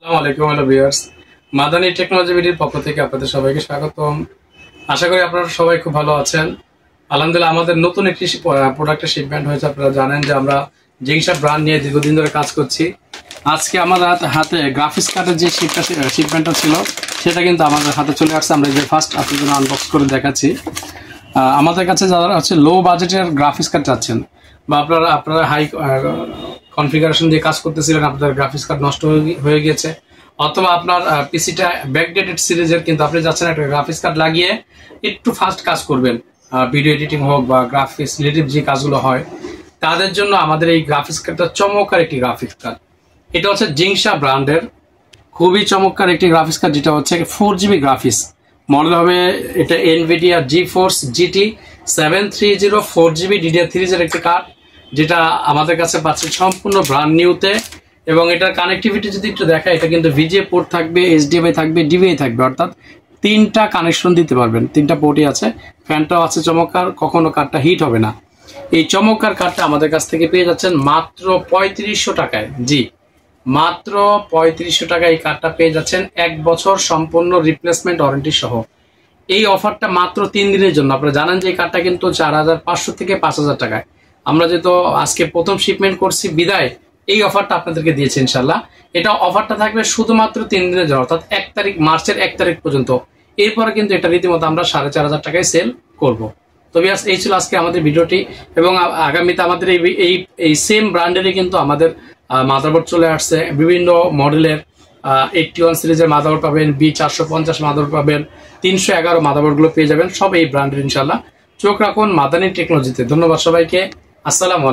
আসসালামু আলাইকুম hello viewers, Madani technology ভিডিওর পক্ষ থেকে আপনাদের সবাইকে স্বাগতম। আশা করি আপনারা সবাই খুব ভালো আছেন। আলহামদুলিল্লাহ, আমাদের নতুন একটি প্রোডাক্টের শিপমেন্ট হয়েছে। আপনারা জানেন যে আমরা জিংসা ব্র্যান্ড নিয়ে দীর্ঘদিন ধরে কাজ করছি। আজকে আমাদের হাতে গ্রাফিক্স কার্ডের যে শিপমেন্টটা ছিল সেটা কিন্তু আমাদের হাতে চলে আসছে। আমরা যে ফার্স্ট আপনাদের জন্য আনবক্স করে দেখাচ্ছি। আমাদের কাছে যারা হচ্ছে লো বাজেটের গ্রাফিক্স কার্ড চাচ্ছেন বা আপনারা হাই কনফিগারেশন দিয়ে কাজ করতেছিলেন, আপনাদের গ্রাফিক্স কার্ড নষ্ট হয়ে গেছে, অথবা আপনার পিসিটা ব্যাকডেটেড সিরিজের, কিন্তু আপনি যাচ্ছেন একটা গ্রাফিক্স কার্ড লাগিয়ে একটু ফাস্ট কাজ করবেন, ভিডিও এডিটিং হোক বা গ্রাফিক্স রিলেটিভ যে কাজগুলো হয়, তাদের জন্য আমাদের এই গ্রাফিক্স কার্ডটা চমৎকার একটি গ্রাফিক্স কার্ড। এটা হচ্ছে জিংসা ব্র্যান্ডের খুবই চমৎকার একটি গ্রাফিক্স কার্ড, যেটা হচ্ছে 4GB গ্রাফিক্স মডেল হবে। এটা Nvidia GeForce GT 730 4GB DDR3 এর একটি কার্ড, যেটা আমাদের কাছে পাচ্ছে সম্পূর্ণ ব্র্যান্ড নিউতে। এবং এটার কানেক্টিভিটি যদি একটু দেখা, এটা কিন্তু ভিজিএ পোর্ট থাকবে, এইচডিএমআই থাকবে, ডিভিআই থাকবে, অর্থাৎ তিনটা কানেকশন দিতে পারবেন। তিনটা পোর্টই আছে, ফ্যানটাও আছে চমৎকার, কখনো কার্ডটা হিট হবে না। এই চমৎকার কার্ডটা আমাদের কাছ থেকে পেয়ে যাচ্ছেন মাত্র 3500 টাকায়। জি, মাত্র 3500 টাকায় এই কার্ডটা পেয়ে যাচ্ছেন, 1 বছর সম্পূর্ণ রিপ্লেসমেন্ট ওয়ারেন্টি সহ। এই অফারটা মাত্র 3 দিনের জন্য। আপনারা জানেন যে এই কার্ডটা কিন্তু 4500 থেকে 5000 টাকায়। আমরা যেহেতু আজকে প্রথম শিপমেন্ট করছি বিদায় এই অফারটা আপনাদেরকে দিয়েছি ইনশাল্লাহ। এটা অফারটা থাকবে শুধুমাত্র 3 দিনের জন্য, অর্থাৎ মার্চের 1 তারিখ পর্যন্ত। এরপরে কিন্তু এটা রীতিমতো আমরা 4500 টাকায় সেল করব। তো ভিউয়ার্স, এই ছিল আজকে আমাদের ভিডিওটি, এবং আগামীতে আমাদের এই সেম ব্র্যান্ডেরই কিন্তু আমাদের মাদারবোর্ড চলে আসছে। বিভিন্ন মডেলের 81 সিরিজের মাদারবোর্ড পাবেন, B450 মাদারবোর্ড পাবেন, 311 মাদারবোর্ডগুলো পেয়ে যাবেন, সব এই ব্র্যান্ডের ইনশাল্লাহ। চোখ রাখুন মাদানী টেকনোলজিতে। ধন্যবাদ সবাইকে। আসসালামু আলাইকুম।